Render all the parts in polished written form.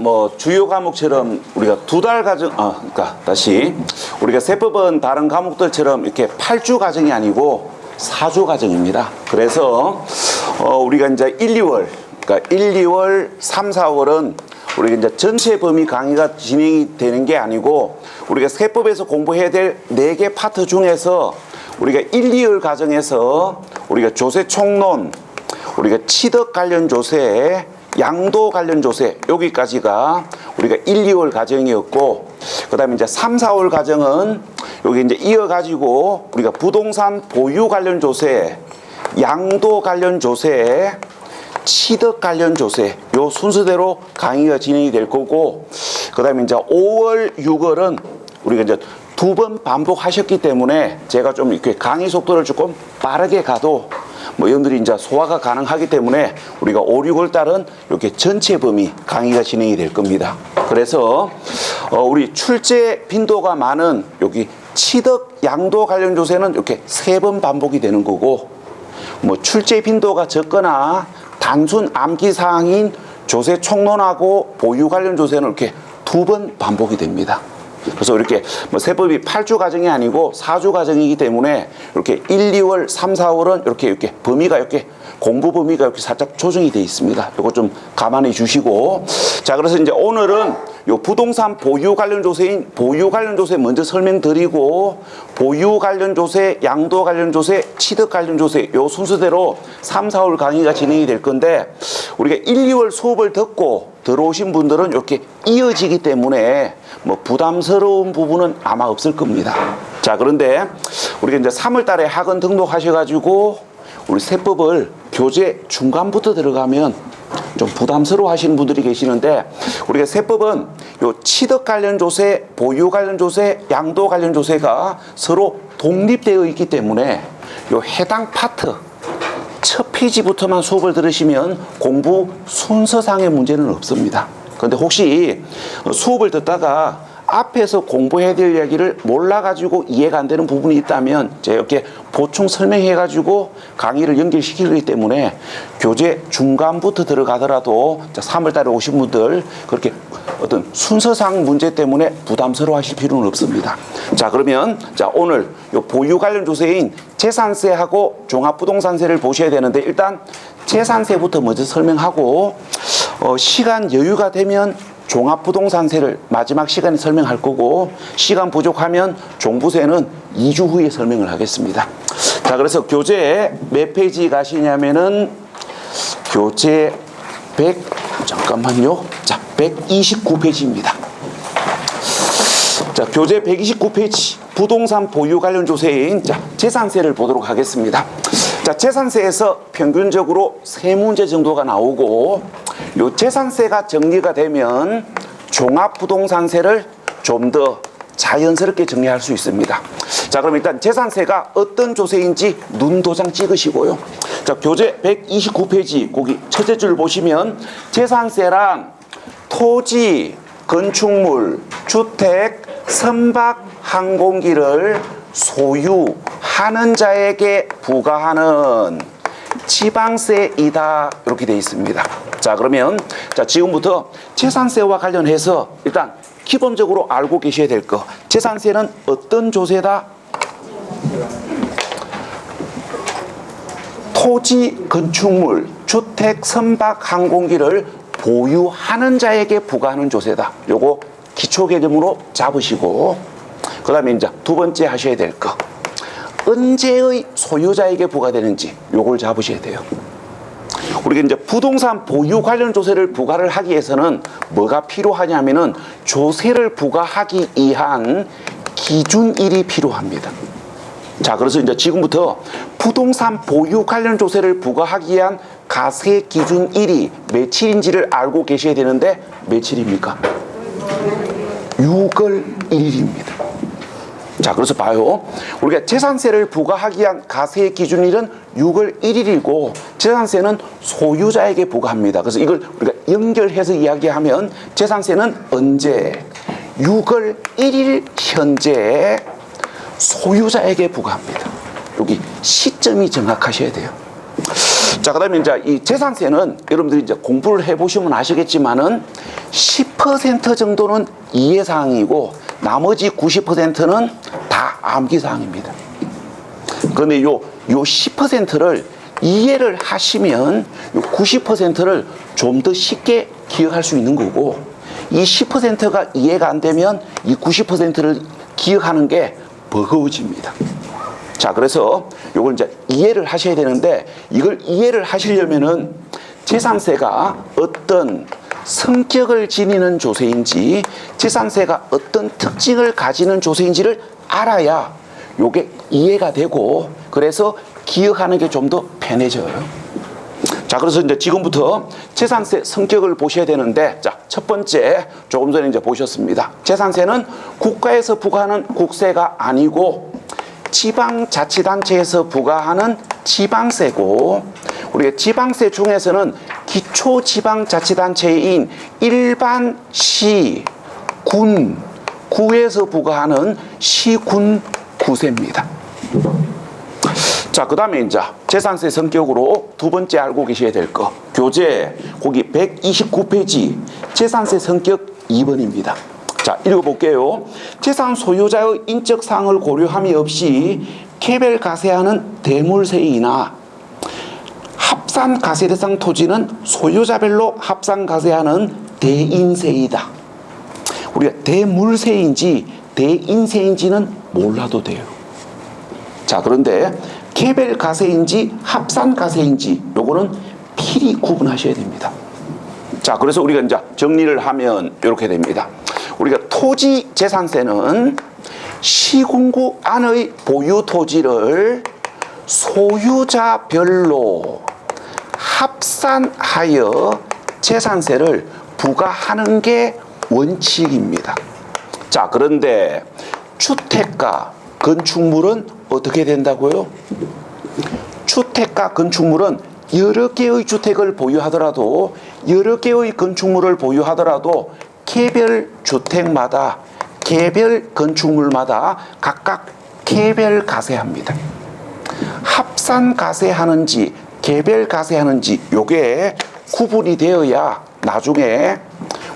뭐 주요 과목처럼 우리가 두 달 과정, 그러니까 다시 우리가 세법은 다른 과목들처럼 이렇게 8주 과정이 아니고 4주 과정입니다. 그래서 우리가 이제 1, 2월, 그러니까 1, 2월, 3, 4월은 우리가 이제 전체 범위 강의가 진행이 되는 게 아니고 우리가 세법에서 공부해야 될 4개 파트 중에서 우리가 1, 2월 과정에서 우리가 조세 총론, 우리가 취득 관련 조세, 양도 관련 조세 여기까지가 우리가 1, 2월 과정이었고 그 다음에 이제 3, 4월 과정은 여기 이제 이어가지고 우리가 부동산 보유 관련 조세, 양도 관련 조세, 취득 관련 조세 요 순서대로 강의가 진행이 될 거고 그 다음에 이제 5월, 6월은 우리가 이제 2번 반복하셨기 때문에 제가 좀 이렇게 강의 속도를 조금 빠르게 가도 뭐 여러분들이 이제 소화가 가능하기 때문에 우리가 5, 6월 달은 이렇게 전체 범위 강의가 진행이 될 겁니다. 그래서 우리 출제 빈도가 많은 여기 취득 양도 관련 조세는 이렇게 3번 반복이 되는 거고 뭐 출제 빈도가 적거나 단순 암기 사항인 조세 총론하고 보유 관련 조세는 이렇게 2번 반복이 됩니다. 그래서 이렇게 뭐 세법이 8주 과정이 아니고 4주 과정이기 때문에 이렇게 1, 2월, 3, 4월은 이렇게 범위가 이렇게 공부 범위가 이렇게 살짝 조정이 되어 있습니다. 이거 좀 감안해 주시고 자 그래서 이제 오늘은 요 부동산 보유 관련 조세인 보유 관련 조세 먼저 설명드리고 보유 관련 조세, 양도 관련 조세, 취득 관련 조세 요 순서대로 3, 4월 강의가 진행이 될 건데 우리가 1, 2월 수업을 듣고 들어오신 분들은 이렇게 이어지기 때문에 뭐 부담스러운 부분은 아마 없을 겁니다. 자 그런데 우리가 이제 3월 달에 학원 등록하셔가지고 우리 세법을 교재 중간부터 들어가면 좀 부담스러워 하시는 분들이 계시는데 우리가 세법은 요 취득 관련 조세, 보유 관련 조세, 양도 관련 조세가 서로 독립되어 있기 때문에 요 해당 파트 첫 페이지부터만 수업을 들으시면 공부 순서상의 문제는 없습니다. 그런데 혹시 수업을 듣다가 앞에서 공부해야 될 이야기를 몰라가지고 이해가 안 되는 부분이 있다면 제가 이렇게 보충 설명해가지고 강의를 연결시키기 때문에 교재 중간부터 들어가더라도 3월달에 오신 분들 그렇게 어떤 순서상 문제 때문에 부담스러워 하실 필요는 없습니다. 자 그러면 자 오늘 요 보유 관련 조세인 재산세하고 종합부동산세를 보셔야 되는데 일단 재산세부터 먼저 설명하고 시간 여유가 되면 종합부동산세를 마지막 시간에 설명할 거고 시간 부족하면 종부세는 2주 후에 설명을 하겠습니다. 자 그래서 교재 몇 페이지 가시냐면은 교재 129페이지입니다. 자 교재 129페이지 부동산 보유 관련 조세인 재산세를 보도록 하겠습니다. 자 재산세에서 평균적으로 3문제 정도가 나오고 요 재산세가 정리가 되면 종합부동산세를 좀 더 자연스럽게 정리할 수 있습니다. 자 그럼 일단 재산세가 어떤 조세인지 눈도장 찍으시고요. 자 교재 129페이지 거기 첫째 줄 보시면 재산세란 토지, 건축물, 주택, 선박, 항공기를 소유하는 자에게 부과하는 지방세이다 이렇게 되어 있습니다. 자 그러면 자 지금부터 재산세와 관련해서 일단 기본적으로 알고 계셔야 될 거 재산세는 어떤 조세다? 토지, 건축물, 주택, 선박, 항공기를 보유하는 자에게 부과하는 조세다. 요거 기초 개념으로 잡으시고 그 다음에 이제 두 번째 하셔야 될 거 언제의 소유자에게 부과되는지 요걸 잡으셔야 돼요. 우리가 이제 부동산 보유 관련 조세를 부과를 하기 위해서는 뭐가 필요하냐면은 조세를 부과하기 위한 기준일이 필요합니다. 자, 그래서 이제 지금부터 부동산 보유 관련 조세를 부과하기 위한 가세 기준일이 며칠인지를 알고 계셔야 되는데 며칠입니까? 6월 1일입니다. 자, 그래서 봐요. 우리가 재산세를 부과하기 위한 가세 기준일은 6월 1일이고 재산세는 소유자에게 부과합니다. 그래서 이걸 우리가 연결해서 이야기하면 재산세는 언제? 6월 1일 현재 소유자에게 부과합니다. 여기 시점이 정확하셔야 돼요. 자, 그다음에 이제 이 재산세는 여러분들이 이제 공부를 해보시면 아시겠지만은 10% 정도는 이해사항이고 나머지 90%는 다 암기사항입니다. 그런데 요 10%를 이해를 하시면 요 90%를 좀 더 쉽게 기억할 수 있는 거고, 이 10%가 이해가 안 되면 이 90%를 기억하는 게 버거워집니다. 자, 그래서 요걸 이제 이해를 하셔야 되는데, 이걸 이해를 하시려면은 재산세가 어떤 성격을 지니는 조세인지, 재산세가 어떤 특징을 가지는 조세인지를 알아야 요게 이해가 되고, 그래서 기억하는 게 좀 더 편해져요. 자, 그래서 이제 지금부터 재산세 성격을 보셔야 되는데, 자, 첫 번째, 조금 전에 이제 보셨습니다. 재산세는 국가에서 부과하는 국세가 아니고 지방자치단체에서 부과하는 지방세고, 우리가 지방세 중에서는 기초지방자치단체인 일반 시, 군, 구에서 부과하는 시군 구세입니다. 자, 그 다음에 이제 재산세 성격으로 두 번째 알고 계셔야 될 거, 교재 거기 129페이지 재산세 성격 2번입니다. 자, 읽어볼게요. 재산 소유자의 인적 사항을 고려함이 없이 개별 가세하는 대물세이나 합산 가세 대상 토지는 소유자별로 합산 가세하는 대인세이다. 우리가 대물세인지 대인세인지는 몰라도 돼요. 자, 그런데 개별 가세인지 합산 가세인지 요거는 필히 구분하셔야 됩니다. 자, 그래서 우리가 이제 정리를 하면 이렇게 됩니다. 우리가 토지 재산세는 시군구 안의 보유 토지를 소유자별로 합산하여 재산세를 부과하는 게 원칙입니다. 자, 그런데 주택가 건축물은 어떻게 된다고요? 주택가 건축물은 여러 개의 주택을 보유하더라도, 여러 개의 건축물을 보유하더라도 개별 주택마다, 개별 건축물마다 각각 개별 가세합니다. 합산 가세하는지 개별 가세하는지 요게 구분이 되어야 나중에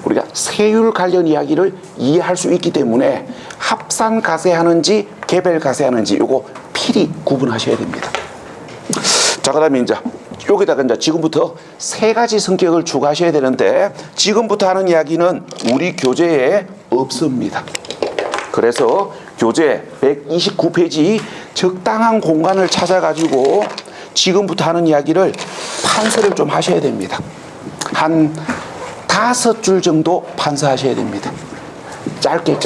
우리가 세율 관련 이야기를 이해할 수 있기 때문에 합산 가세하는지 개별 가세하는지 요거 필히 구분하셔야 됩니다. 자, 그다음에 이제 여기다가 이제 지금부터 세 가지 성격을 추가하셔야 되는데, 지금부터 하는 이야기는 우리 교재에 없습니다. 그래서 교재 129페이지 적당한 공간을 찾아가지고 지금부터 하는 이야기를 판서를 좀 하셔야 됩니다. 한 5줄 정도 판서하셔야 됩니다. 짧게.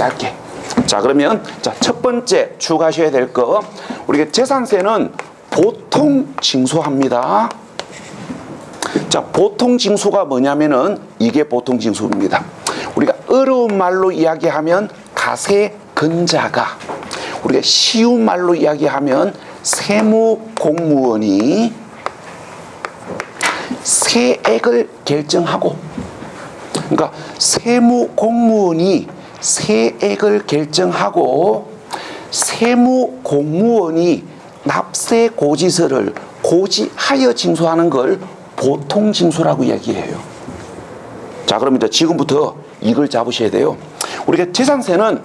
자, 그러면 자, 첫 번째 추가하셔야 될 거, 우리가 재산세는 보통 징수합니다. 자, 보통 징수가 뭐냐면은 이게 보통 징수입니다. 우리가 어려운 말로 이야기하면 가세 근자가, 우리가 쉬운 말로 이야기하면 세무공무원이 세액을 결정하고, 그러니까 세무공무원이 세액을 결정하고 세무공무원이 납세 고지서를 고지하여 징수하는 걸 보통 징수라고 이야기해요. 자, 그럼 이제 지금부터 이걸 잡으셔야 돼요. 우리가 재산세는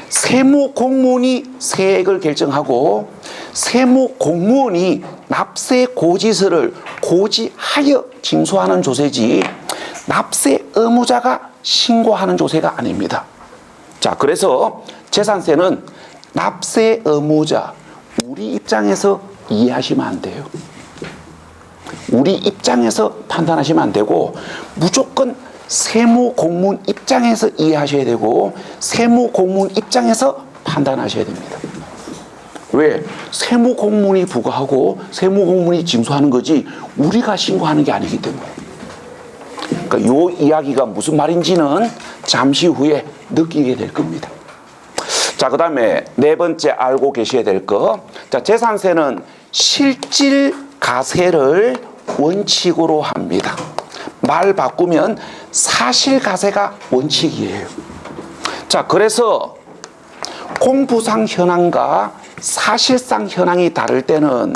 세무공무원이 세액을 결정하고 세무공무원이 납세 고지서를 고지하여 징수하는 조세지, 납세 의무자가 신고하는 조세가 아닙니다. 자, 그래서 재산세는 납세 의무자, 우리 입장에서 이해하시면 안 돼요. 우리 입장에서 판단하시면 안 되고, 무조건 세무공무원 입장에서 이해하셔야 되고 세무공무원 입장에서 판단하셔야 됩니다. 왜? 세무공무원이 부과하고 세무공무원이 징수하는 거지 우리가 신고하는 게 아니기 때문에. 그러니까 요 이야기가 무슨 말인지는 잠시 후에 느끼게 될 겁니다. 자, 그 다음에 네 번째 알고 계셔야 될 거. 자, 재산세는 실질 가세를 원칙으로 합니다. 말 바꾸면 사실가세가 원칙이에요. 자, 그래서 공부상 현황과 사실상 현황이 다를 때는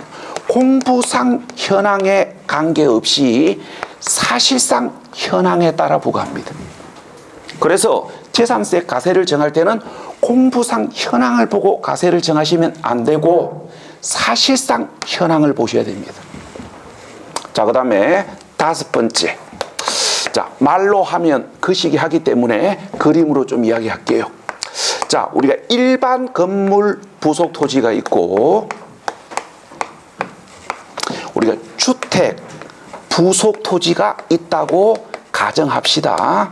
공부상 현황에 관계없이 사실상 현황에 따라 부과합니다. 그래서 재산세 가세를 정할 때는 공부상 현황을 보고 가세를 정하시면 안 되고 사실상 현황을 보셔야 됩니다. 자, 그 다음에 5번째. 자, 말로 하면 거시기 하기 때문에 그림으로 좀 이야기할게요. 자, 우리가 일반 건물 부속 토지가 있고 우리가 주택 부속 토지가 있다고 가정합시다.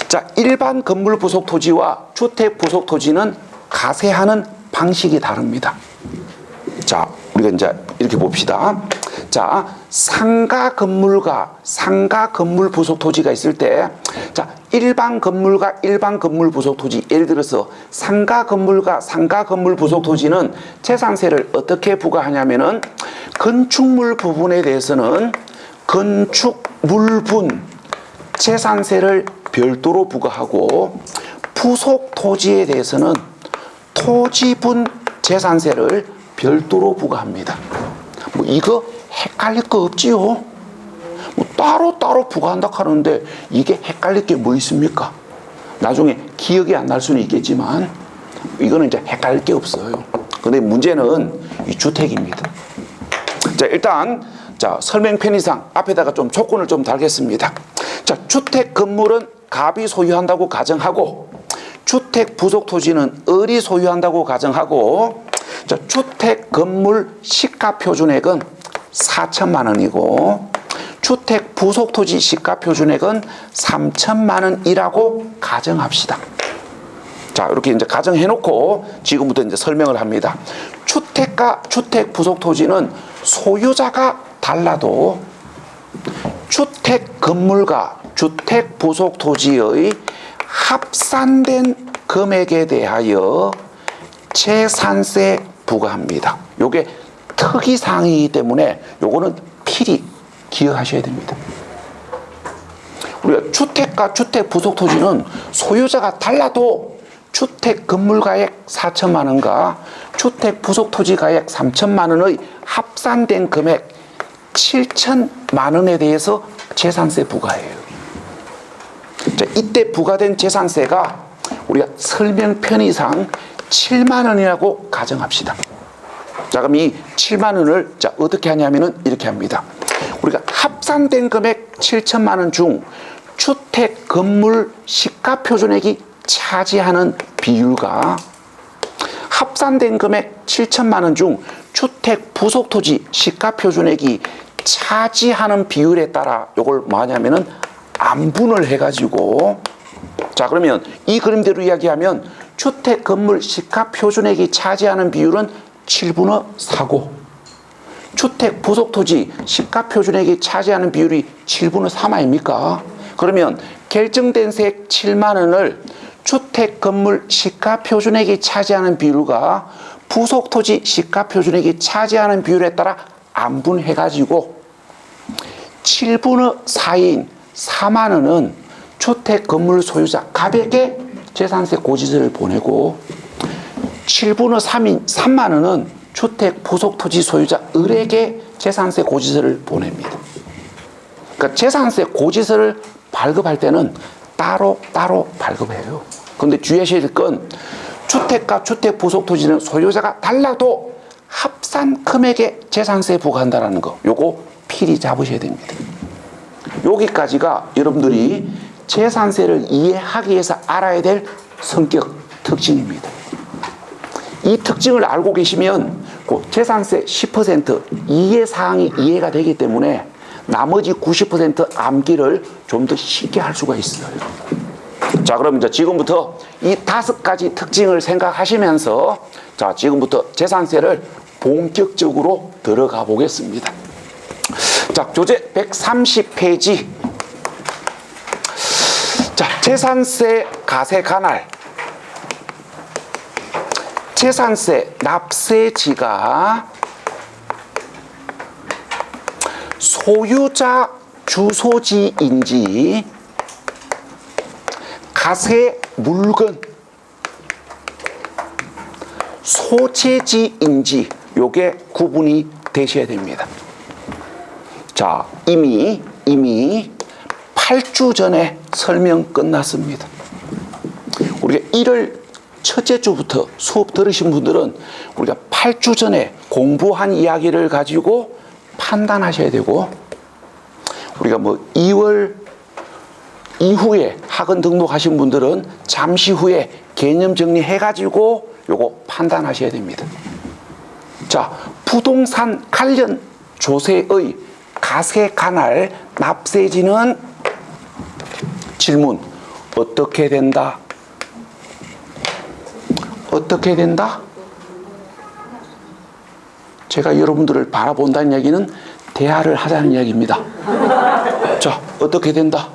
자, 일반 건물 부속 토지와 주택 부속 토지는 가세하는 방식이 다릅니다. 자, 우리가 이제 이렇게 봅시다. 자, 상가 건물과 상가 건물 부속 토지가 있을 때, 자, 일반 건물과 일반 건물 부속 토지, 예를 들어서 상가 건물과 상가 건물 부속 토지는 재산세를 어떻게 부과하냐면은 건축물 부분에 대해서는 건축물분 재산세를 별도로 부과하고 부속 토지에 대해서는 토지분 재산세를 별도로 부과합니다. 뭐 이거 헷갈릴 거 없지요? 뭐 따로따로 부과한다 하는데 이게 헷갈릴 게 뭐 있습니까? 나중에 기억이 안 날 수는 있겠지만 이거는 이제 헷갈릴 게 없어요. 근데 문제는 이 주택입니다. 자, 일단 자, 설명 편의상 앞에다가 좀 조건을 좀 달겠습니다. 자, 주택 건물은 갑이 소유한다고 가정하고 주택 부속 토지는 을이 소유한다고 가정하고 자, 주택 건물 시가 표준액은 4천만 원이고 주택 부속 토지 시가 표준액은 3천만 원이라고 가정합시다. 자, 이렇게 이제 가정해 놓고 지금부터 이제 설명을 합니다. 주택과 주택 부속 토지는 소유자가 달라도 주택 건물과 주택 부속 토지의 합산된 금액에 대하여 재산세 부과합니다. 요게 특이사항이기 때문에 요거는 필히 기억하셔야 됩니다. 우리가 주택과 주택 부속 토지는 소유자가 달라도 주택 건물 가액 4천만 원과 주택 부속 토지 가액 3천만 원의 합산된 금액 7천만 원에 대해서 재산세 부과해요. 자, 이때 부과된 재산세가 우리가 설명 편의상 7만 원이라고 가정합시다. 자, 그럼 이 7만 원을 자, 어떻게 하냐면은 이렇게 합니다. 우리가 합산된 금액 7천만 원 중 주택 건물 시가 표준액이 차지하는 비율과 합산된 금액 7천만 원 중 주택 부속 토지 시가 표준액이 차지하는 비율에 따라 이걸 뭐하냐면은 안분을 해가지고 자, 그러면 이 그림대로 이야기하면 주택 건물 시가 표준액이 차지하는 비율은 7분의 4고 주택 부속 토지 시가 표준액이 차지하는 비율이 7분의 3 아닙니까? 그러면 결정된 세액 7만 원을 주택 건물 시가 표준액이 차지하는 비율과 부속 토지 시가 표준액이 차지하는 비율에 따라 안분해가지고 7분의 4인 4만 원은 주택 건물 소유자 갑에게 재산세 고지서를 보내고 7분의 3인 3만 원은 주택 부속 토지 소유자 을에게 재산세 고지서를 보냅니다. 그러니까 재산세 고지서를 발급할 때는 따로 발급해요. 그런데 주의하셔야 될 건 주택과 주택 부속 토지는 소유자가 달라도 합산 금액에 재산세 부과한다는 거, 요거 필히 잡으셔야 됩니다. 여기까지가 여러분들이 재산세를 이해하기 위해서 알아야 될 성격 특징입니다. 이 특징을 알고 계시면 재산세 10% 이해사항이 이해가 되기 때문에 나머지 90% 암기를 좀 더 쉽게 할 수가 있어요. 자, 그럼 이제 지금부터 이 5가지 특징을 생각하시면서 자, 지금부터 재산세를 본격적으로 들어가 보겠습니다. 자, 교재 130페이지. 자, 재산세 가세 관할. 재산세 납세지가 소유자 주소지인지 가세 물건 소재지인지 요게 구분이 되셔야 됩니다. 자, 이미 8주 전에 설명 끝났습니다. 우리가 1월 첫째 주부터 수업 들으신 분들은 우리가 8주 전에 공부한 이야기를 가지고 판단하셔야 되고, 우리가 뭐 2월 이후에 학원 등록하신 분들은 잠시 후에 개념 정리해가지고 요거 판단하셔야 됩니다. 자, 부동산 관련 조세의 가세 관할 납세지는 질문 어떻게 된다? 어떻게 된다? 제가 여러분들을 바라본다는 이야기는 대화를 하자는 이야기입니다. 자, 어떻게 된다?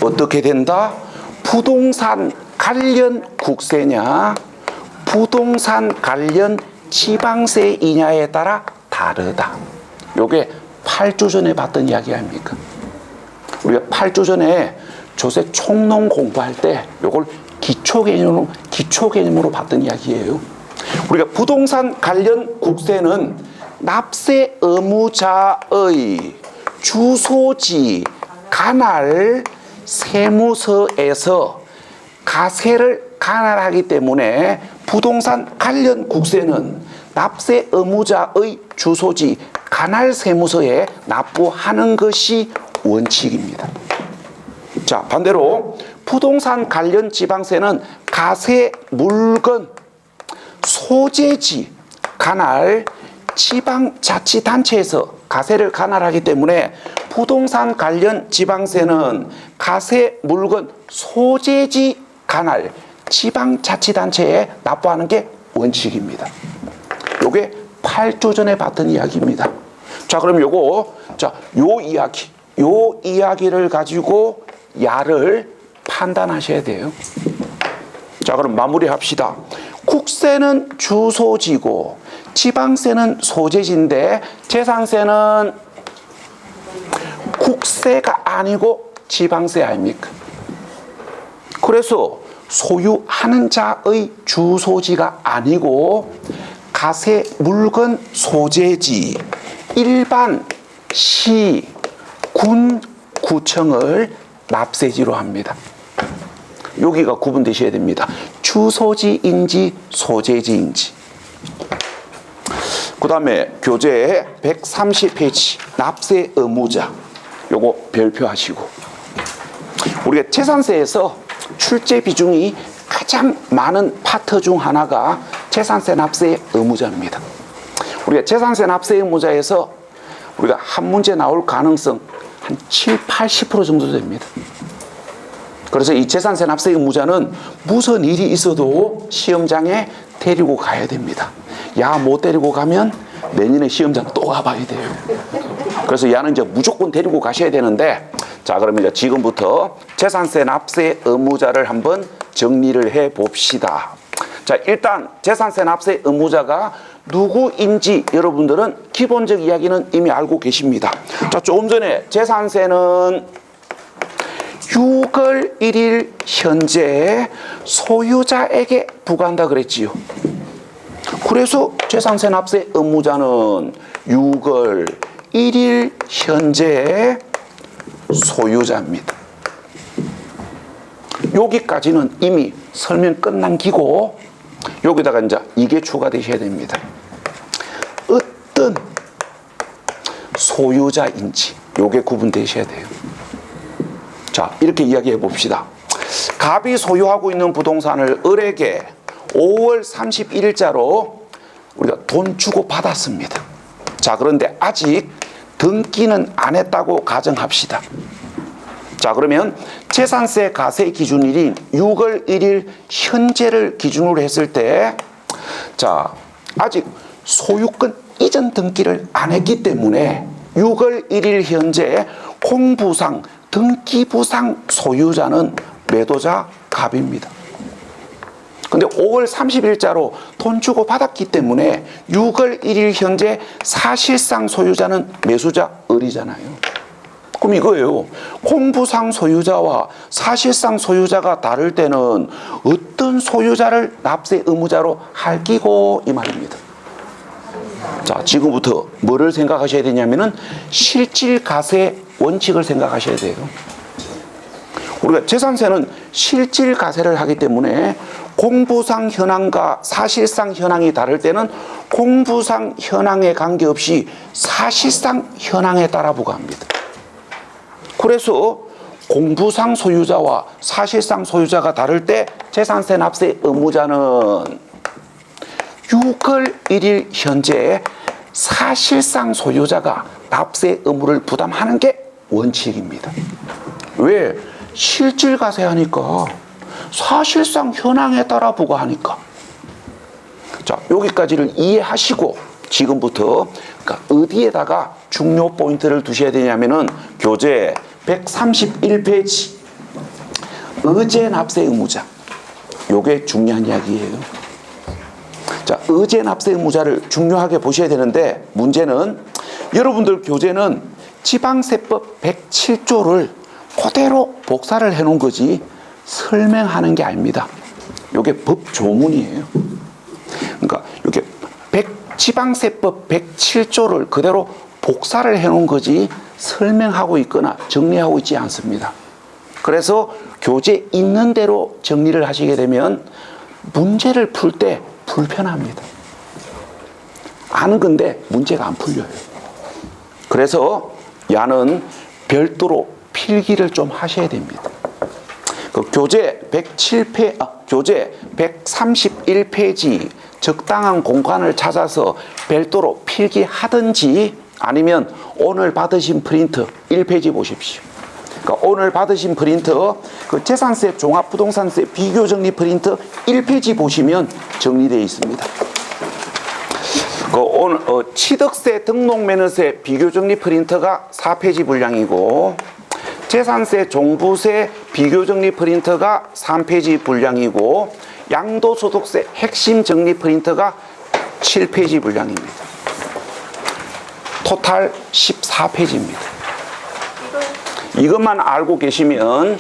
어떻게 된다? 부동산 관련 국세냐, 부동산 관련 지방세이냐에 따라 다르다. 요게 8주 전에 봤던 이야기 아닙니까? 우리가 8주 전에 조세 총론 공부할 때 요걸 기초 개념으로 봤던 이야기예요. 우리가 부동산 관련 국세는 납세 의무자의 주소지 관할 세무서에서 가세를 관할하기 때문에 부동산 관련 국세는 납세 의무자의 주소지 관할 세무서에 납부하는 것이 원칙입니다. 자, 반대로 부동산 관련 지방세는 가세 물건 소재지 관할 지방자치단체에서 가세를 관할하기 때문에 부동산 관련 지방세는 가세 물건 소재지 관할 지방자치단체에 납부하는 게 원칙입니다. 요게 8주 전에 봤던 이야기입니다. 자, 그럼 요거, 자, 요 이야기를 가지고 야를 판단하셔야 돼요. 자, 그럼 마무리합시다. 국세는 주소지고 지방세는 소재지인데 재산세는 국세가 아니고 지방세 아닙니까? 그래서 소유하는 자의 주소지가 아니고 가세 물건 소재지 일반 시, 군, 구청을 납세지로 합니다. 여기가 구분되셔야 됩니다. 주소지인지 소재지인지. 그 다음에 교재 130페이지 납세 의무자 요거 별표하시고, 우리가 재산세에서 출제 비중이 가장 많은 파트 중 하나가 재산세 납세 의무자입니다. 우리가 재산세 납세 의무자에서 우리가 한 문제 나올 가능성 한 70~80% 정도 됩니다. 그래서 이 재산세 납세 의무자는 무슨 일이 있어도 시험장에 데리고 가야 됩니다. 야, 못 데리고 가면 내년에 시험장 또 가봐야 돼요. 그래서 야는 이제 무조건 데리고 가셔야 되는데, 자, 그러면 이제 지금부터 재산세 납세 의무자를 한번 정리를 해 봅시다. 자, 일단 재산세 납세 의무자가 누구인지 여러분들은 기본적 이야기는 이미 알고 계십니다. 자, 조금 전에 재산세는 6월 1일 현재 소유자에게 부과한다 그랬지요. 그래서 재산세 납세 의무자는 6월 1일 현재 소유자입니다. 여기까지는 이미 설명 끝난 기고, 여기다가 이제 이게 추가되셔야 됩니다. 어떤 소유자인지 요게 구분되셔야 돼요. 자, 이렇게 이야기해 봅시다. 갑이 소유하고 있는 부동산을 을에게 5월 31일자로 우리가 돈 주고 받았습니다. 자, 그런데 아직 등기는 안 했다고 가정합시다. 자, 그러면 재산세 가세 기준일인 6월 1일 현재를 기준으로 했을 때, 자, 아직 소유권 이전 등기를 안 했기 때문에 6월 1일 현재 공부상 등기부상 소유자는 매도자 갑입니다. 근데 5월 30일자로 돈 주고 받았기 때문에 6월 1일 현재 사실상 소유자는 매수자 을이잖아요. 그럼 이거예요. 공부상 소유자와 사실상 소유자가 다를 때는 어떤 소유자를 납세 의무자로 할 끼고 이 말입니다. 자, 지금부터 뭐를 생각하셔야 되냐면은 실질과세 원칙을 생각하셔야 돼요. 우리가 재산세는 실질과세를 하기 때문에 공부상 현황과 사실상 현황이 다를 때는 공부상 현황에 관계없이 사실상 현황에 따라 부과합니다. 그래서 공부상 소유자와 사실상 소유자가 다를 때 재산세 납세 의무자는 6월 1일 현재 사실상 소유자가 납세 의무를 부담하는 게 원칙입니다. 왜? 실질과세 하니까 사실상 현황에 따라 부과하니까. 자, 여기까지를 이해하시고 지금부터 그러니까 어디에다가 중요 포인트를 두셔야 되냐면은 교재 131페이지 의제 납세 의무자. 요게 중요한 이야기예요. 자, 의제 납세 의무자를 중요하게 보셔야 되는데 문제는 여러분들 교재는 지방세법 107조를 그대로 복사를 해 놓은 거지 설명하는 게 아닙니다. 요게 법조문이에요. 그러니까 이렇게 지방세법 107조를 그대로 복사를 해 놓은 거지 설명하고 있거나 정리하고 있지 않습니다. 그래서 교재 있는 대로 정리를 하시게 되면 문제를 풀 때 불편합니다. 아는 건데 문제가 안 풀려요. 그래서 야는 별도로 필기를 좀 하셔야 됩니다. 그 교재 131페이지 적당한 공간을 찾아서 별도로 필기하든지 아니면 오늘 받으신 프린트 1페이지 보십시오. 그러니까 오늘 받으신 프린트 그 재산세 종합부동산세 비교정리 프린트 1페이지 보시면 정리되어 있습니다. 그 오늘 취득세 등록면허세 비교정리 프린트가 4페이지 분량이고 재산세 종부세 비교정리 프린트가 3페이지 분량이고 양도소득세 핵심 정리 프린트가 7페이지 분량입니다. 토탈 14페이지입니다. 이것만 알고 계시면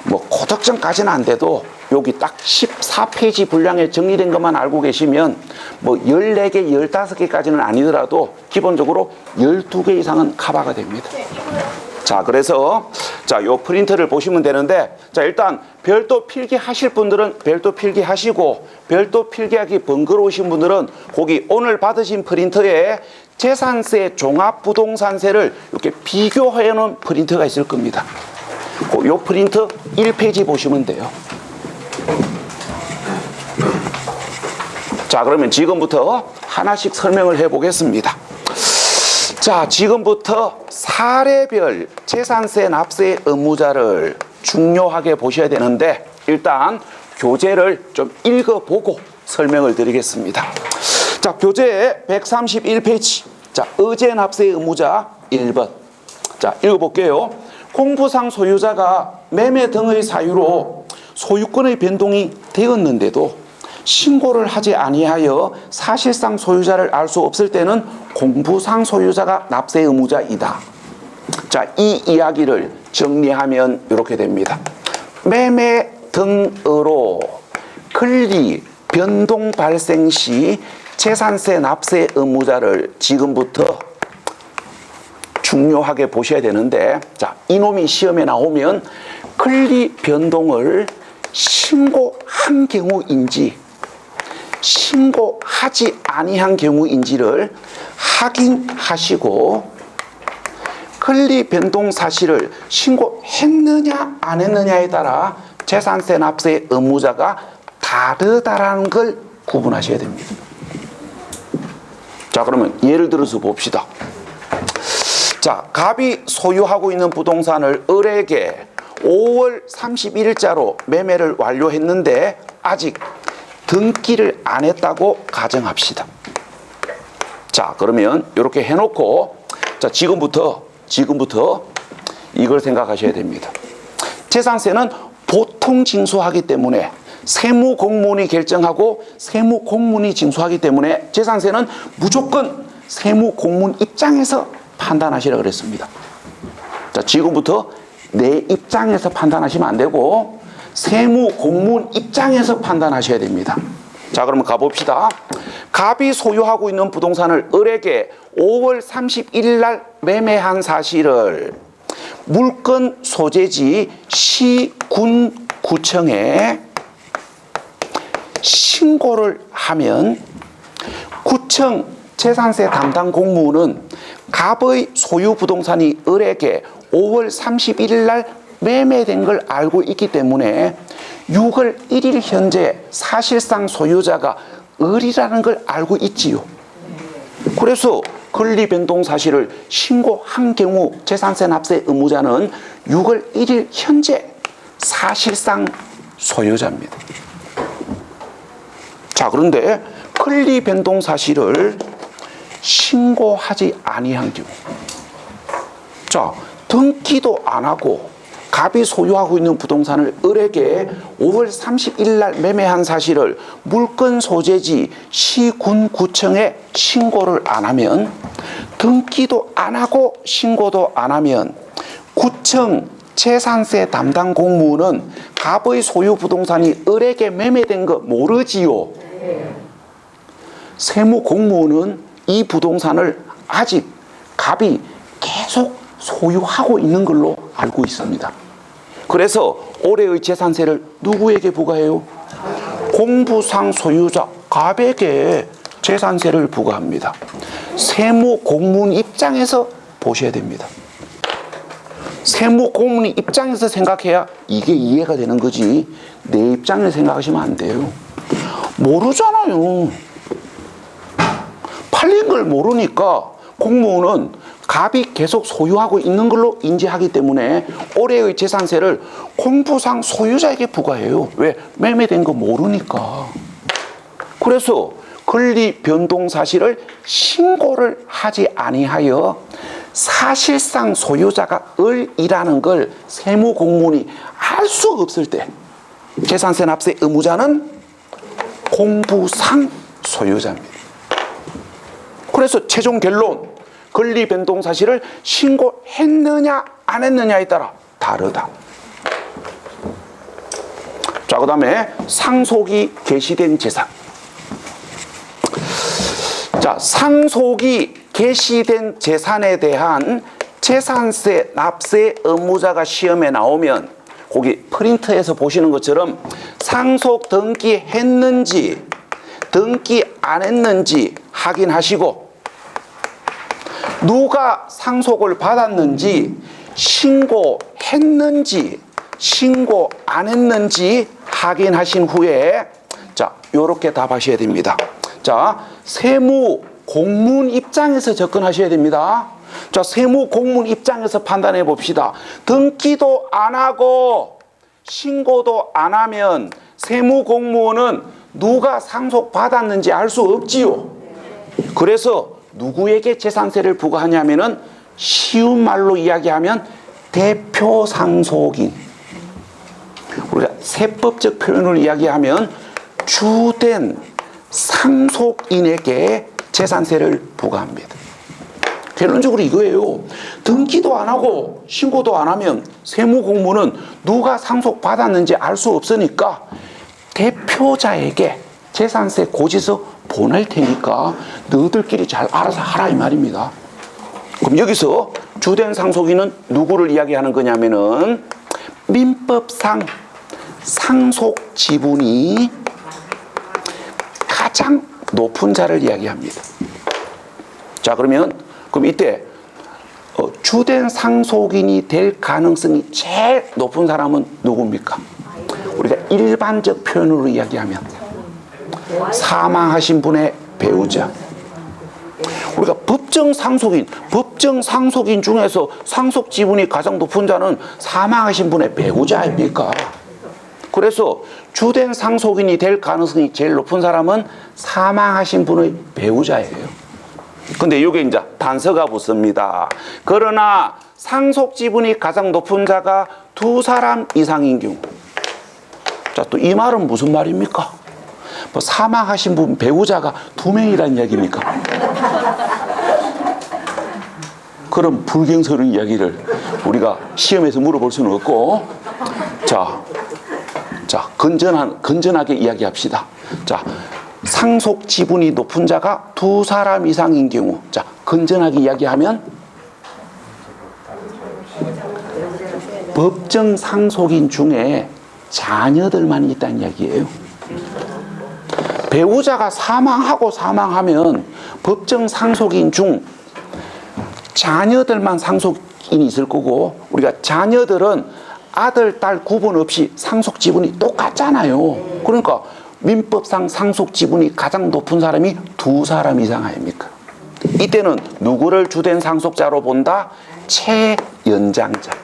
뭐 고득점까지는 안 돼도 여기 딱 14페이지 분량에 정리된 것만 알고 계시면 뭐 14개, 15개까지는 아니더라도 기본적으로 12개 이상은 커버가 됩니다. 자, 그래서 자, 요 프린트를 보시면 되는데 자, 일단 별도 필기하실 분들은 별도 필기하시고 별도 필기하기 번거로우신 분들은 거기 오늘 받으신 프린트에 재산세 종합부동산세를 이렇게 비교해 놓은 프린트가 있을 겁니다. 요 프린트 1페이지 보시면 돼요. 자, 그러면 지금부터 하나씩 설명을 해 보겠습니다. 자, 지금부터 사례별 재산세 납세 의무자를 중요하게 보셔야 되는데 일단 교재를 좀 읽어보고 설명을 드리겠습니다. 자, 교재 131페이지. 자, 의제 납세 의무자 1번. 자, 읽어볼게요. 공부상 소유자가 매매 등의 사유로 소유권의 변동이 되었는데도 신고를 하지 아니하여 사실상 소유자를 알 수 없을 때는 공부상 소유자가 납세 의무자이다. 자, 이 이야기를 정리하면 이렇게 됩니다. 매매 등으로 권리 변동 발생 시 재산세 납세 의무자를 지금부터 중요하게 보셔야 되는데 자, 이놈이 시험에 나오면 권리 변동을 신고한 경우인지 신고하지 아니한 경우인지를 확인하시고 권리 변동 사실을 신고했느냐 안 했느냐에 따라 재산세 납세 의무자가 다르다라는 걸 구분하셔야 됩니다. 자, 그러면 예를 들어서 봅시다. 자, 갑이 소유하고 있는 부동산을 을에게 5월 31일자로 매매를 완료했는데 아직 등기를 안 했다고 가정합시다. 자, 그러면 이렇게 해놓고 자, 지금부터 이걸 생각하셔야 됩니다. 재산세는 보통 징수하기 때문에 세무공무원이 결정하고 세무공무원이 징수하기 때문에 재산세는 무조건 세무공무원 입장에서 판단하시라 그랬습니다. 자, 지금부터 내 입장에서 판단하시면 안 되고 세무공무원 입장에서 판단하셔야 됩니다. 자, 그러면 가봅시다. 갑이 소유하고 있는 부동산을 을에게 5월 31일 날 매매한 사실을 물건 소재지 시, 군, 구청에 신고를 하면 구청 재산세 담당 공무원은 갑의 소유 부동산이 을에게 5월 31일 날 매매된 걸 알고 있기 때문에 6월 1일 현재 사실상 소유자가 을이라는 걸 알고 있지요. 그래서 권리 변동 사실을 신고한 경우 재산세 납세 의무자는 6월 1일 현재 사실상 소유자입니다. 자, 그런데 권리 변동 사실을 신고하지 아니한 경우, 자, 등기도 안 하고 갑이 소유하고 있는 부동산을 을에게 5월 31일 날 매매한 사실을 물건 소재지 시, 군, 구청에 신고를 안 하면, 등기도 안 하고 신고도 안 하면 구청 재산세 담당 공무원은 갑의 소유 부동산이 을에게 매매된 거 모르지요. 세무 공무원은 이 부동산을 아직 갑이 계속 소유하고 있는 걸로 알고 있습니다. 그래서 올해의 재산세를 누구에게 부과해요? 공부상 소유자 갑에게 재산세를 부과합니다. 세무 공무원 입장에서 보셔야 됩니다. 세무 공무원 입장에서 생각해야 이게 이해가 되는 거지, 내 입장에서 생각하시면 안 돼요. 모르잖아요. 팔린 걸 모르니까 공무원은 갑이 계속 소유하고 있는 걸로 인지하기 때문에 올해의 재산세를 공부상 소유자에게 부과해요. 왜? 매매된 거 모르니까. 그래서 권리 변동 사실을 신고를 하지 아니하여 사실상 소유자가 을이라는 걸 세무 공무원이 알 수 없을 때 재산세 납세 의무자는 공부상 소유자입니다. 그래서 최종 결론, 권리 변동 사실을 신고했느냐 안 했느냐에 따라 다르다. 자, 그 다음에 상속이 개시된 재산. 자, 상속이 개시된 재산에 대한 재산세 납세 의무자가 시험에 나오면 거기 프린트에서 보시는 것처럼 상속 등기했는지 등기 안 했는지 확인하시고, 누가 상속을 받았는지 신고했는지 신고 안 했는지 확인하신 후에, 자, 요렇게 답하셔야 됩니다. 자, 세무 공무원 입장에서 접근하셔야 됩니다. 자, 세무 공무원 입장에서 판단해 봅시다. 등기도 안 하고 신고도 안 하면 세무 공무원은 누가 상속 받았는지 알 수 없지요. 그래서 누구에게 재산세를 부과하냐면은 쉬운 말로 이야기하면 대표 상속인, 우리가 세법적 표현을 이야기하면 주된 상속인에게 재산세를 부과합니다. 결론적으로 이거예요. 등기도 안 하고 신고도 안 하면 세무공무원은 누가 상속받았는지 알 수 없으니까 대표자에게 재산세 고지서 보낼 테니까 너희들끼리 잘 알아서 하라 이 말입니다. 그럼 여기서 주된 상속인은 누구를 이야기하는 거냐면은 민법상 상속 지분이 가장 높은 자를 이야기합니다. 자, 그럼 이때 주된 상속인이 될 가능성이 제일 높은 사람은 누굽니까? 우리가 일반적 표현으로 이야기하면 사망하신 분의 배우자. 우리가 법정 상속인 중에서 상속 지분이 가장 높은 자는 사망하신 분의 배우자 아닙니까? 그래서 주된 상속인이 될 가능성이 제일 높은 사람은 사망하신 분의 배우자예요. 근데 이게 이제 단서가 붙습니다. 그러나 상속 지분이 가장 높은 자가 두 사람 이상인 경우. 자, 또 이 말은 무슨 말입니까? 뭐 사망하신 분 배우자가 2명이라는 이야기입니까? 그런 불경스러운 이야기를 우리가 시험에서 물어볼 수는 없고, 자, 건전하게 이야기합시다. 자, 상속 지분이 높은 자가 두 사람 이상인 경우, 자, 건전하게 이야기하면 법정 상속인 중에 자녀들만 있다는 이야기예요. 배우자가 사망하면 법정 상속인 중 자녀들만 상속인이 있을 거고, 우리가 자녀들은 아들, 딸 구분 없이 상속 지분이 똑같잖아요. 그러니까 민법상 상속 지분이 가장 높은 사람이 두 사람 이상 아닙니까? 이때는 누구를 주된 상속자로 본다? 최연장자.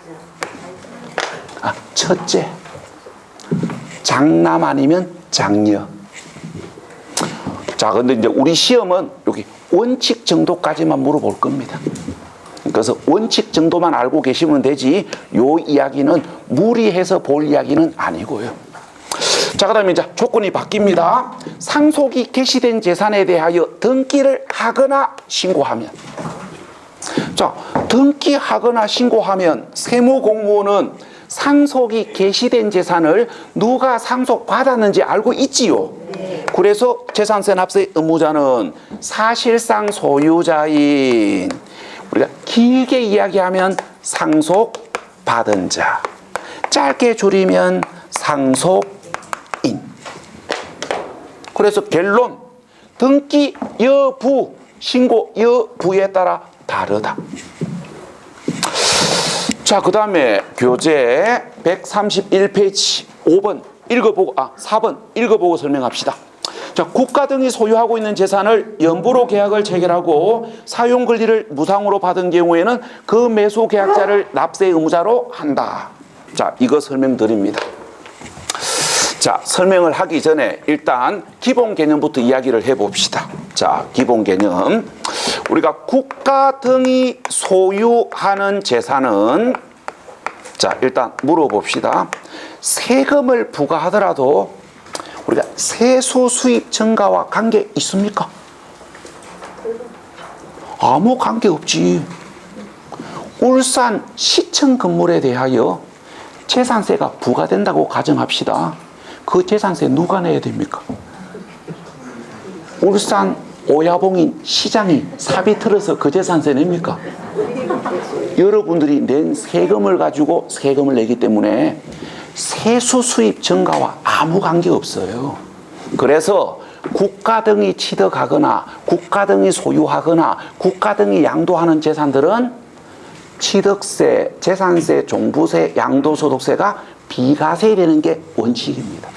첫째. 장남 아니면 장녀. 자, 근데 이제 우리 시험은 여기 원칙 정도까지만 물어볼 겁니다. 그래서 원칙 정도만 알고 계시면 되지, 요 이야기는 무리해서 볼 이야기는 아니고요. 자, 그 다음에 이제 조건이 바뀝니다. 상속이 개시된 재산에 대하여 등기를 하거나 신고하면. 자, 등기하거나 신고하면 세무공무원은 상속이 개시된 재산을 누가 상속받았는지 알고 있지요. 그래서 재산세 납세 의무자는 사실상 소유자인, 우리가 길게 이야기하면 상속받은 자, 짧게 줄이면 상속인. 그래서 결론, 등기 여부, 신고 여부에 따라 다르다. 자, 그 다음에 교재 131페이지 5번 읽어보고, 4번 읽어보고 설명합시다. 자, 국가 등이 소유하고 있는 재산을 연부로 계약을 체결하고 사용 권리를 무상으로 받은 경우에는 그 매수 계약자를 납세 의무자로 한다. 자, 이거 설명드립니다. 자, 설명을 하기 전에 일단 기본 개념부터 이야기를 해봅시다. 자, 기본 개념. 우리가 국가 등이 소유하는 재산은, 자, 일단 물어봅시다. 세금을 부과하더라도 우리가 세수 수입 증가와 관계 있습니까? 아무 관계 없지. 울산 시청 건물에 대하여 재산세가 부과된다고 가정합시다. 그 재산세 누가 내야 됩니까? 울산 오야봉인 시장이 사비 틀어서 그 재산세 냅니까? 여러분들이 낸 세금을 가지고 세금을 내기 때문에 세수 수입 증가와 아무 관계 없어요. 그래서 국가 등이 취득하거나 국가 등이 소유하거나 국가 등이 양도하는 재산들은 취득세, 재산세, 종부세, 양도소득세가 비과세되는 게 원칙입니다.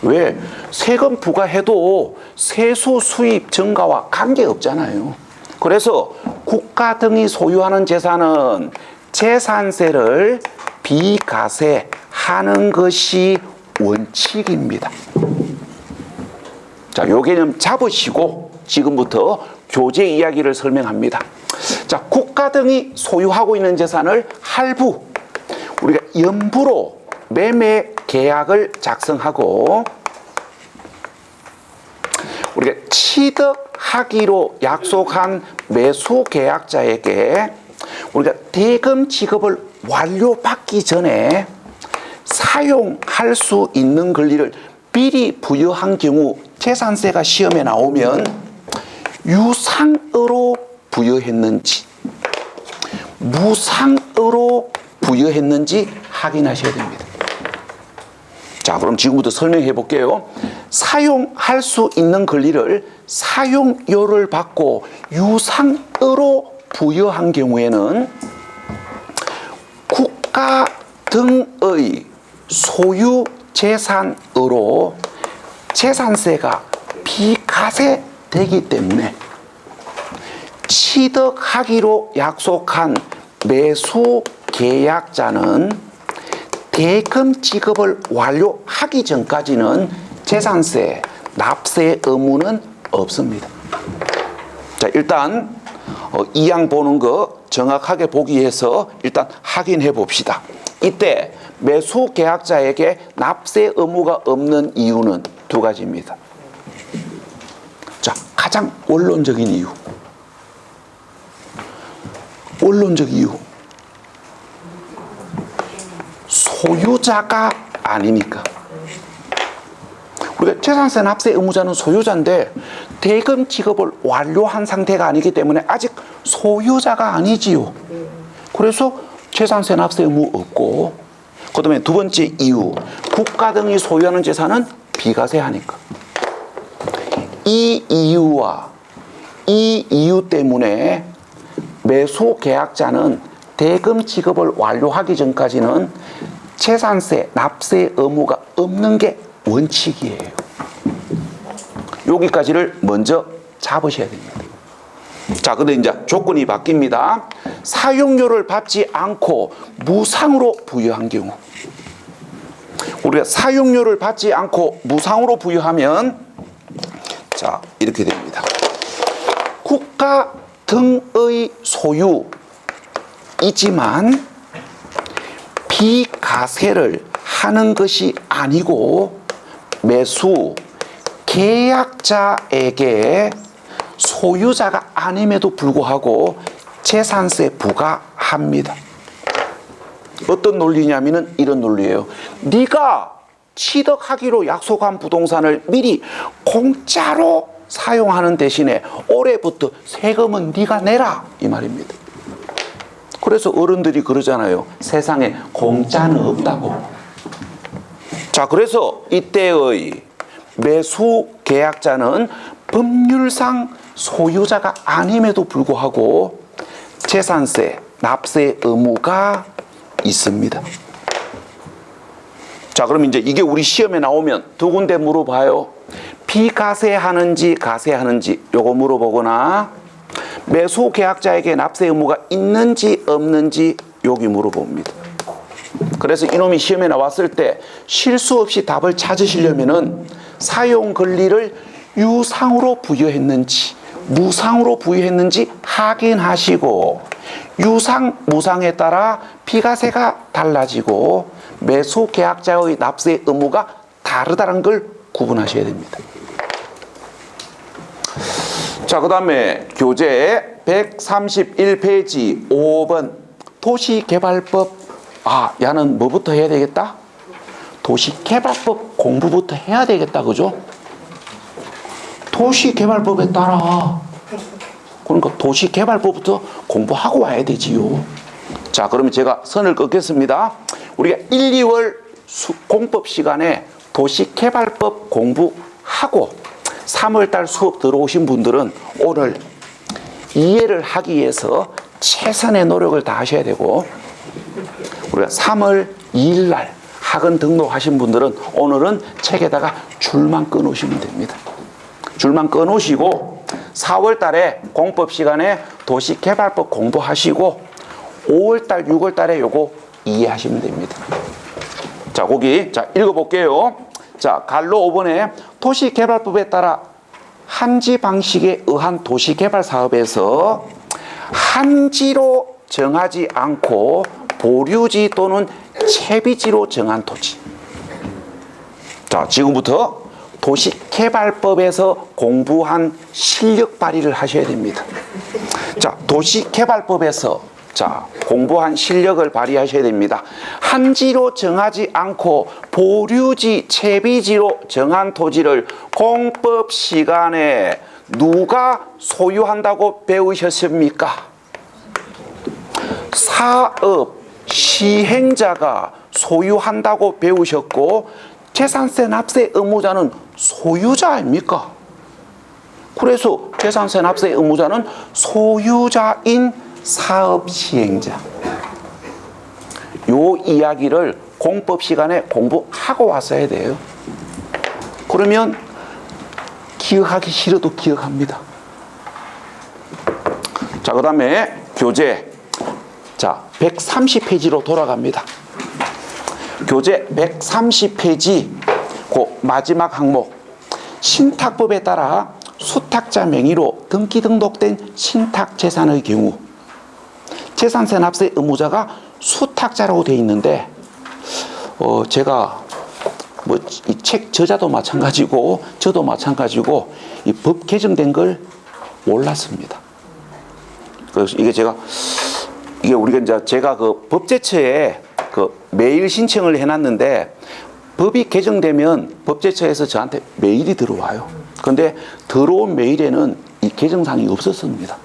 왜? 세금 부과해도 세수 수입 증가와 관계없잖아요. 그래서 국가 등이 소유하는 재산은 재산세를 비과세하는 것이 원칙입니다. 자, 요 개념 잡으시고 지금부터 교재 이야기를 설명합니다. 자, 국가 등이 소유하고 있는 재산을 할부, 우리가 연부로 매매 계약을 작성하고 우리가 취득하기로 약속한 매수 계약자에게 우리가 대금 지급을 완료받기 전에 사용할 수 있는 권리를 미리 부여한 경우 재산세가 시험에 나오면 유상으로 부여했는지 무상으로 부여했는지 확인하셔야 됩니다. 자, 그럼 지금부터 설명해 볼게요. 사용할 수 있는 권리를 사용료를 받고 유상으로 부여한 경우에는 국가 등의 소유 재산으로 재산세가 비과세되기 때문에 취득하기로 약속한 매수 계약자는 대금 지급을 완료하기 전까지는 재산세, 납세 의무는 없습니다. 자, 일단 이 양 보는 거 정확하게 보기 위해서 일단 확인해 봅시다. 이때 매수 계약자에게 납세 의무가 없는 이유는 두 가지입니다. 자, 가장 원론적인 이유. 원론적 이유. 소유자가 아니니까. 우리가 재산세 납세 의무자는 소유자인데 대금 지급을 완료한 상태가 아니기 때문에 아직 소유자가 아니지요. 그래서 재산세 납세 의무 없고, 그 다음에 두 번째 이유, 국가 등이 소유하는 재산은 비과세하니까. 이 이유 때문에 매수 계약자는 대금 지급을 완료하기 전까지는 재산세 납세 의무가 없는 게 원칙이에요. 여기까지를 먼저 잡으셔야 됩니다. 자, 근데 이제 조건이 바뀝니다. 사용료를 받지 않고 무상으로 부여한 경우, 우리가 사용료를 받지 않고 무상으로 부여하면 자, 이렇게 됩니다. 국가 등의 소유이지만 비과세를 하는 것이 아니고 매수 계약자에게 소유자가 아님에도 불구하고 재산세 부과합니다. 어떤 논리냐면은 이런 논리예요. 네가 취득하기로 약속한 부동산을 미리 공짜로 사용하는 대신에 올해부터 세금은 네가 내라, 이 말입니다. 그래서 어른들이 그러잖아요. 세상에 공짜는 없다고. 자, 그래서 이때의 매수 계약자는 법률상 소유자가 아님에도 불구하고 재산세 납세 의무가 있습니다. 자, 그럼 이제 이게 우리 시험에 나오면 두 군데 물어봐요. 비과세하는지 과세하는지 요거 물어보거나, 매수 계약자에게 납세 의무가 있는지 없는지 여기 물어봅니다. 그래서 이놈이 시험에 나왔을 때 실수 없이 답을 찾으시려면은 사용 권리를 유상으로 부여했는지 무상으로 부여했는지 확인하시고, 유상 무상에 따라 비과세가 달라지고 매수 계약자의 납세 의무가 다르다는 걸 구분하셔야 됩니다. 자, 그 다음에 교재 131페이지 5번 도시개발법. 아, 야는 뭐부터 해야 되겠다? 도시개발법 공부부터 해야 되겠다, 그죠? 도시개발법에 따라 그러니까 도시개발법부터 공부하고 와야 되지요. 자, 그러면 제가 선을 긋겠습니다. 우리가 1, 2월 공법 시간에 도시개발법 공부하고 3월달 수업 들어오신 분들은 오늘 이해를 하기 위해서 최선의 노력을 다 하셔야 되고, 우리가 3월 2일 날 학원 등록하신 분들은 오늘은 책에다가 줄만 꺼놓으시면 됩니다. 줄만 꺼놓으시고 4월 달에 공법 시간에 도시개발법 공부하시고 5월 달, 6월 달에 요거 이해하시면 됩니다. 자, 거기 자 읽어볼게요. 자, 갈로 5번에 도시개발법에 따라 한지 방식에 의한 도시개발 사업에서 한지로 정하지 않고 보류지 또는 채비지로 정한 토지. 자, 지금부터 도시개발법에서 공부한 실력 발휘를 하셔야 됩니다. 자, 도시개발법에서 공부한 실력을 발휘하셔야 됩니다. 한지로 정하지 않고 보류지, 채비지로 정한 토지를 공법 시간에 누가 소유한다고 배우셨습니까? 사업 시행자가 소유한다고 배우셨고, 재산세 납세 의무자는 소유자 아닙니까? 그래서 재산세 납세 의무자는 소유자인 사업 시행자. 요 이야기를 공법 시간에 공부하고 왔어야 돼요. 그러면 기억하기 싫어도 기억합니다. 자, 그 다음에 교재 130페이지로 돌아갑니다. 교재 130페이지 그 마지막 항목, 신탁법에 따라 수탁자 명의로 등기 등록된 신탁재산의 경우 재산세 납세 의무자가 수탁자라고 되어 있는데, 제가 뭐 이 책 저자도 마찬가지고 저도 마찬가지고 이 법 개정된 걸 몰랐습니다. 그래서 이게 우리가 이제 제가 그 법제처에 그 메일 신청을 해놨는데 법이 개정되면 법제처에서 저한테 메일이 들어와요. 그런데 들어온 메일에는 이 개정사항이 없었습니다.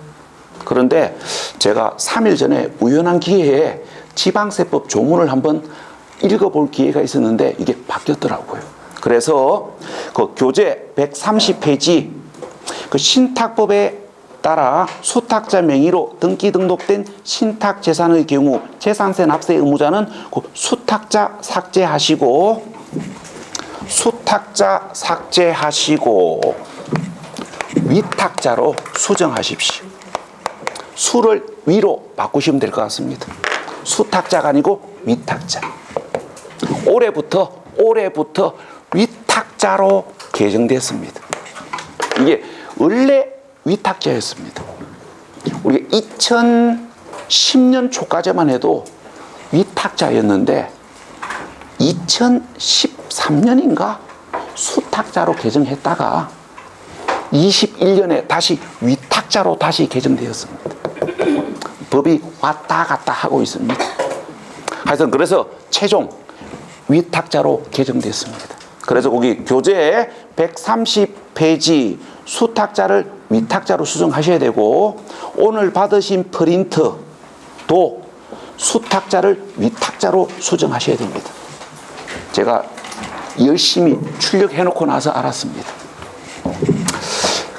그런데 제가 3일 전에 우연한 기회에 지방세법 조문을 한번 읽어볼 기회가 있었는데 이게 바뀌었더라고요. 그래서 그 교재 130페이지 그 신탁법에 따라 수탁자 명의로 등기 등록된 신탁 재산의 경우 재산세 납세 의무자는 그 수탁자 삭제하시고 위탁자로 수정하십시오. 수를 위로 바꾸시면 될 것 같습니다. 수탁자가 아니고 위탁자. 올해부터 위탁자로 개정됐습니다. 이게 원래 위탁자였습니다. 우리가 2010년 초까지만 해도 위탁자였는데 2013년인가 수탁자로 개정했다가 21년에 다시 위탁자로 다시 개정되었습니다. 법이 왔다 갔다 하고 있습니다. 하여튼 그래서 최종 위탁자로 개정됐습니다. 그래서 거기 교재 130페이지 수탁자를 위탁자로 수정하셔야 되고 오늘 받으신 프린트도 수탁자를 위탁자로 수정하셔야 됩니다. 제가 열심히 출력해놓고 나서 알았습니다.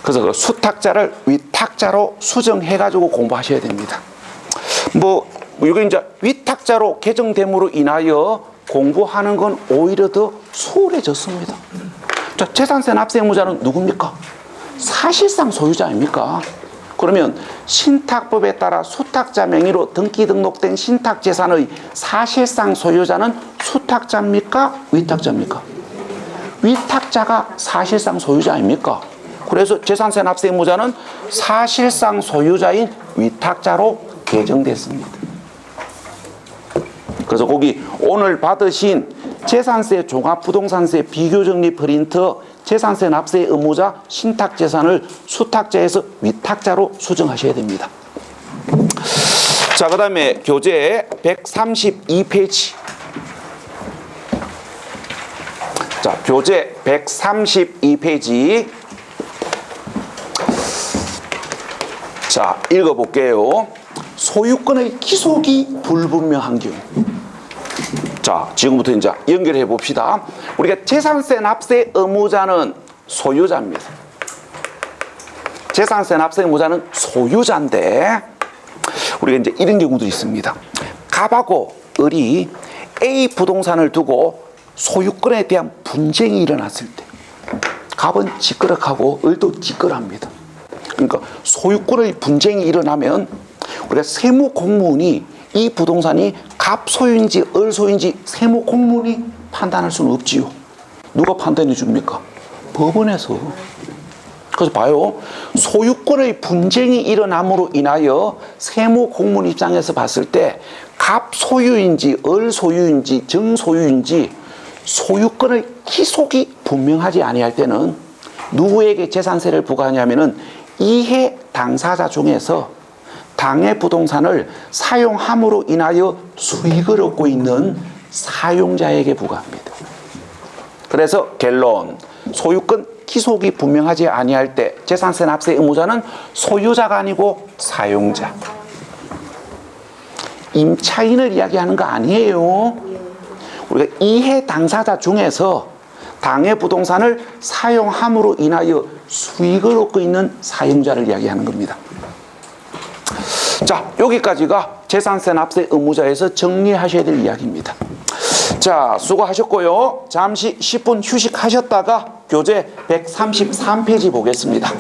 그래서 그 수탁자를 위탁자로 수정해가지고 공부하셔야 됩니다. 이게 이제 위탁자로 개정됨으로 인하여 공부하는 건 오히려 더 수월해졌습니다. 자, 재산세 납세 의무자는 누굽니까? 사실상 소유자 아닙니까? 그러면 신탁법에 따라 수탁자 명의로 등기 등록된 신탁 재산의 사실상 소유자는 수탁자입니까? 위탁자입니까? 위탁자가 사실상 소유자 아닙니까? 그래서 재산세 납세 의무자는 사실상 소유자인 위탁자로 개정됐습니다. 그래서 거기 오늘 받으신 재산세 종합부동산세 비교정리 프린트 재산세 납세 의무자 신탁재산을 수탁자에서 위탁자로 수정하셔야 됩니다. 자, 그 다음에 교재 132페이지. 자, 교재 132페이지. 자, 읽어볼게요. 소유권의 기속이 불분명한 경우. 자, 지금부터 이제 연결해 봅시다. 우리가 재산세 납세 의무자는 소유자입니다. 재산세 납세 의무자는 소유자인데 우리가 이제 이런 경우도 있습니다. 갑하고 을이 A 부동산을 두고 소유권에 대한 분쟁이 일어났을 때 갑은 지끄럽하고 을도 지끄럽합니다. 그러니까 소유권의 분쟁이 일어나면 우리가 세무 공무원이 이 부동산이 갑 소유인지 을 소유인지 세무 공무원이 판단할 수는 없지요. 누가 판단해 줍니까? 법원에서. 그래서 봐요. 소유권의 분쟁이 일어남으로 인하여 세무 공무원 입장에서 봤을 때 갑 소유인지 을 소유인지 정 소유인지 소유권의 기속이 분명하지 아니할 때는 누구에게 재산세를 부과하냐면은 이해 당사자 중에서 당해 부동산을 사용함으로 인하여 수익을 얻고 있는 사용자에게 부과합니다. 그래서 결론, 소유권 기속이 분명하지 아니할 때 재산세 납세 의무자는 소유자가 아니고 사용자. 임차인을 이야기하는 거 아니에요. 우리가 이해 당사자 중에서 당해 부동산을 사용함으로 인하여 수익을 얻고 있는 사용자를 이야기하는 겁니다. 자, 여기까지가 재산세 납세 의무자에서 정리하셔야 될 이야기입니다. 자, 수고하셨고요. 잠시 10분 휴식하셨다가 교재 133페이지 보겠습니다.